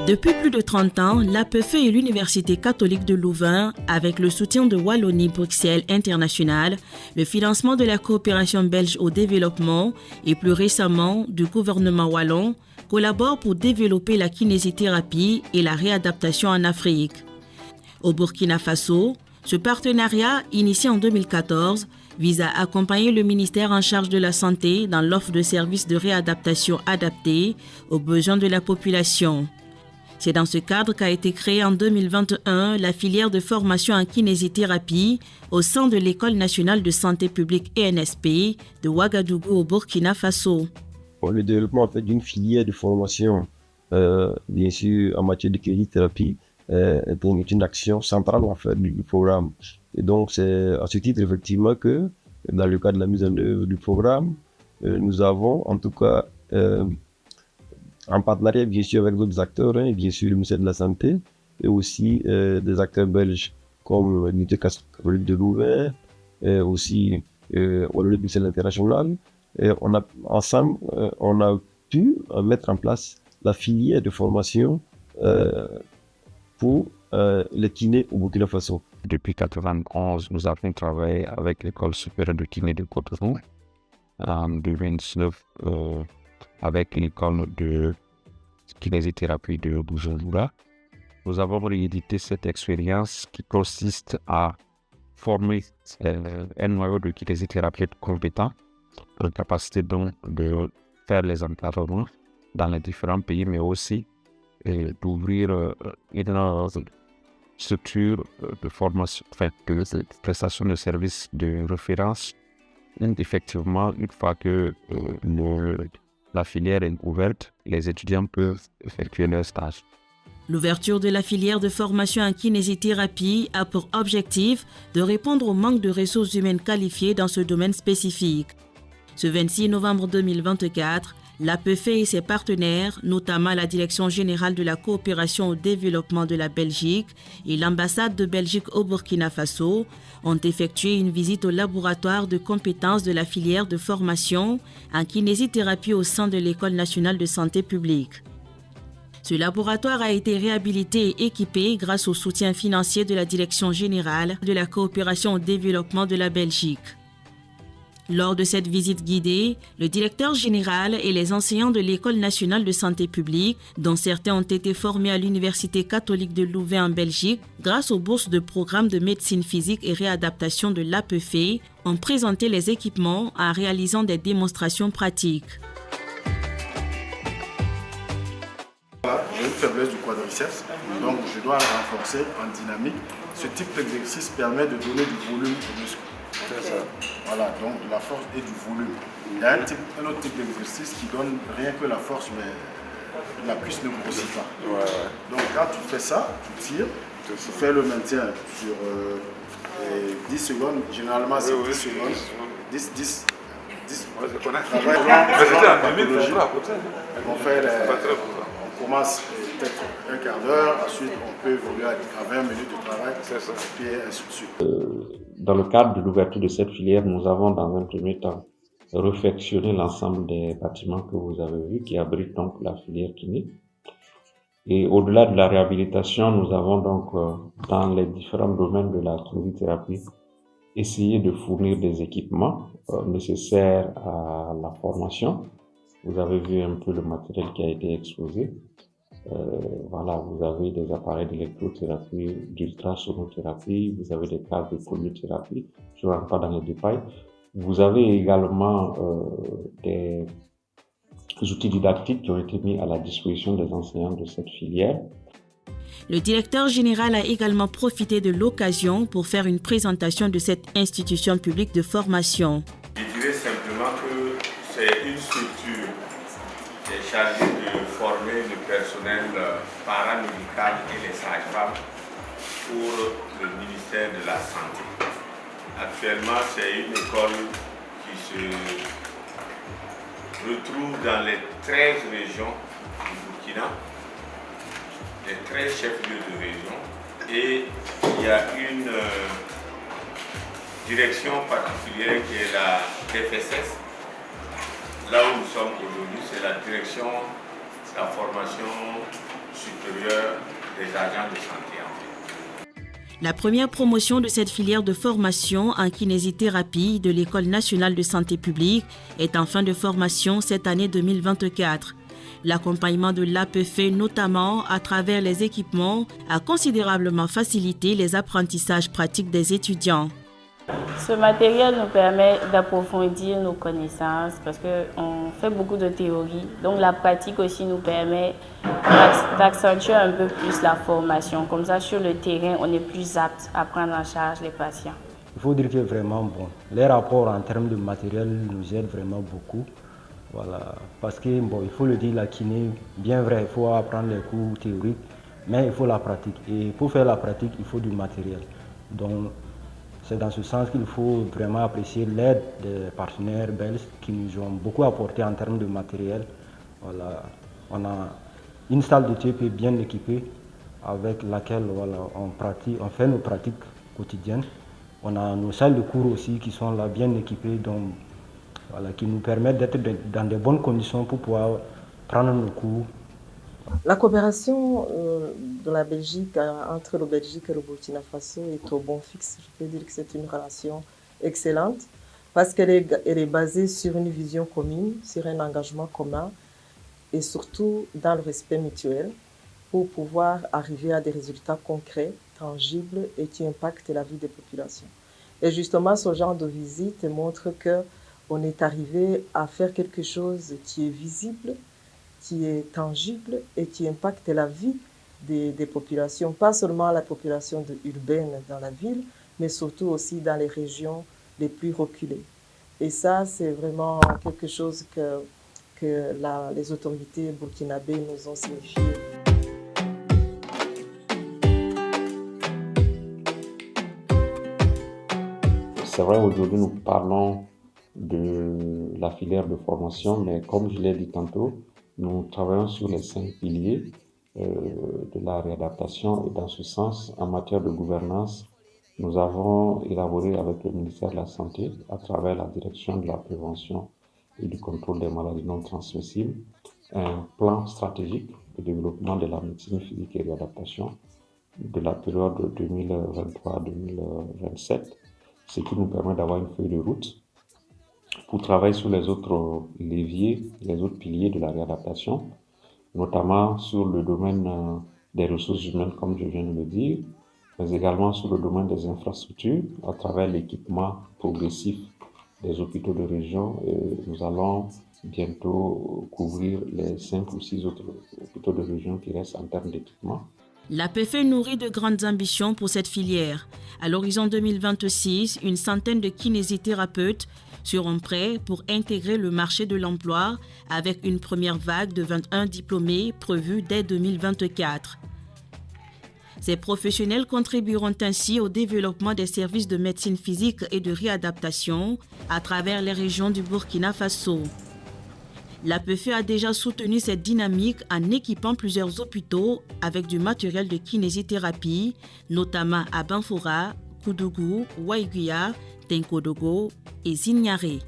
Depuis plus de 30 ans, l'APFE et l'Université catholique de Louvain, avec le soutien de Wallonie-Bruxelles International, le financement de la coopération belge au développement et plus récemment du gouvernement wallon, collaborent pour développer la kinésithérapie et la réadaptation en Afrique. Au Burkina Faso, ce partenariat, initié en 2014, vise à accompagner le ministère en charge de la Santé dans l'offre de services de réadaptation adaptés aux besoins de la population. C'est dans ce cadre qu'a été créée en 2021 la filière de formation en kinésithérapie au sein de l'École nationale de santé publique ENSP de Ouagadougou au Burkina Faso. Pour le développement d'une filière de formation, bien sûr, en matière de kinésithérapie, est une action centrale du programme. Et donc, c'est à ce titre, effectivement, que dans le cadre de la mise en œuvre du programme, nous avons, en tout cas, en partenariat, bien sûr, avec d'autres acteurs, bien sûr, le ministère de la Santé, et aussi des acteurs belges comme l'Unité catholique de Louvain, et aussi Wallonie-Bruxelles International. Et ensemble, on a pu mettre en place la filière de formation pour les kinés au Burkina Faso. Depuis 1991, nous avons travaillé avec l'École supérieure de kiné de Cotonou. En 2019, avec l'école de kinésithérapie de Bujumbura. Nous avons réédité cette expérience qui consiste à former un noyau de kinésithérapeutes compétents en capacité donc de faire les encadrements dans les différents pays, mais aussi d'ouvrir une structure de formation, de prestation de services de référence. Et effectivement, une fois que la filière est ouverte, les étudiants peuvent effectuer leur stage. L'ouverture de la filière de formation en kinésithérapie a pour objectif de répondre au manque de ressources humaines qualifiées dans ce domaine spécifique. Ce 26 novembre 2024, l'APFE et ses partenaires, notamment la Direction générale de la coopération au développement de la Belgique et l'ambassade de Belgique au Burkina Faso, ont effectué une visite au laboratoire de compétences de la filière de formation en kinésithérapie au sein de l'École nationale de santé publique. Ce laboratoire a été réhabilité et équipé grâce au soutien financier de la Direction générale de la coopération au développement de la Belgique. Lors de cette visite guidée, le directeur général et les enseignants de l'École nationale de santé publique, dont certains ont été formés à l'Université catholique de Louvain en Belgique, grâce aux bourses de programme de médecine physique et réadaptation de l'APFE, ont présenté les équipements en réalisant des démonstrations pratiques. J'ai une faiblesse du quadriceps, donc je dois le renforcer en dynamique. Ce type d'exercice permet de donner du volume au muscle. Voilà, donc de la force et du volume. Il y a un autre type d'exercice qui donne rien que la force, mais la cuisse ne grossit pas. Donc quand tu fais ça, tu tires, tu fais le maintien sur 10 secondes. Généralement c'est 10 secondes. 10. On commence peut-être un quart d'heure, ensuite on peut évoluer à 20 minutes de travail, puis ainsi de suite. Dans le cadre de l'ouverture de cette filière, nous avons dans un premier temps réfectionné l'ensemble des bâtiments que vous avez vus qui abritent donc la filière kiné. Et au-delà de la réhabilitation, nous avons donc dans les différents domaines de la kinésithérapie essayé de fournir des équipements nécessaires à la formation. Vous avez vu un peu le matériel qui a été exposé. Voilà, vous avez des appareils d'électrothérapie, d'ultrasonothérapie, vous avez des cases de poliothérapie, je ne rentre pas dans les détails. Vous avez également des outils didactiques qui ont été mis à la disposition des enseignants de cette filière. Le directeur général a également profité de l'occasion pour faire une présentation de cette institution publique de formation. Je dirais simplement que c'est une structure qui est chargée de former le personnel paramédical et les sages-femmes pour le ministère de la Santé. Actuellement, c'est une école qui se retrouve dans les 13 régions du Burkina, les 13 chefs-lieux de région, et il y a une direction particulière qui est la FSS. Là où nous sommes aujourd'hui, c'est la direction de la formation supérieur des agents de santé en fait. La première promotion de cette filière de formation en kinésithérapie de l'École nationale de santé publique est en fin de formation cette année 2024. L'accompagnement de l'APF, notamment à travers les équipements, a considérablement facilité les apprentissages pratiques des étudiants. Ce matériel nous permet d'approfondir nos connaissances parce qu'on fait beaucoup de théorie. Donc la pratique aussi nous permet d'accentuer un peu plus la formation. Comme ça, sur le terrain, on est plus apte à prendre en charge les patients. Il faut dire que vraiment, les rapports en termes de matériel nous aident vraiment beaucoup. Voilà, parce que, il faut le dire, la kiné, bien vrai, il faut apprendre les cours théoriques, mais il faut la pratique. Et pour faire la pratique, il faut du matériel. Donc, c'est dans ce sens qu'il faut vraiment apprécier l'aide des partenaires belges qui nous ont beaucoup apporté en termes de matériel. Voilà, on a une salle de TP bien équipée avec laquelle on fait nos pratiques quotidiennes. On a nos salles de cours aussi qui sont là bien équipées, donc, qui nous permettent d'être dans de bonnes conditions pour pouvoir prendre nos cours. La coopération de la Belgique entre le Belgique et le Burkina Faso est au bon fixe. Je peux dire que c'est une relation excellente parce qu'elle est basée sur une vision commune, sur un engagement commun et surtout dans le respect mutuel pour pouvoir arriver à des résultats concrets, tangibles et qui impactent la vie des populations. Et justement, ce genre de visite montre qu'on est arrivé à faire quelque chose qui est visible, qui est tangible et qui impacte la vie des populations, pas seulement la population urbaine dans la ville, mais surtout aussi dans les régions les plus reculées. Et ça, c'est vraiment quelque chose que les autorités burkinabées nous ont signifié. C'est vrai, aujourd'hui, nous parlons de la filière de formation, mais comme je l'ai dit tantôt, nous travaillons sur les 5 piliers de la réadaptation et dans ce sens, en matière de gouvernance, nous avons élaboré avec le ministère de la Santé, à travers la direction de la prévention et du contrôle des maladies non transmissibles, un plan stratégique de développement de la médecine physique et réadaptation de la période 2023-2027, ce qui nous permet d'avoir une feuille de route pour travailler sur les autres leviers, les autres piliers de la réadaptation, notamment sur le domaine des ressources humaines, comme je viens de le dire, mais également sur le domaine des infrastructures, à travers l'équipement progressif des hôpitaux de région. Et nous allons bientôt couvrir les 5 ou 6 autres hôpitaux de région qui restent en termes d'équipement. L'APF nourrit de grandes ambitions pour cette filière. À l'horizon 2026, une centaine de kinésithérapeutes seront prêts pour intégrer le marché de l'emploi avec une première vague de 21 diplômés prévue dès 2024. Ces professionnels contribueront ainsi au développement des services de médecine physique et de réadaptation à travers les régions du Burkina Faso. L'APF a déjà soutenu cette dynamique en équipant plusieurs hôpitaux avec du matériel de kinésithérapie, notamment à Banfora, Koudougou, Waiguya, Tenkodogo et Zignaré.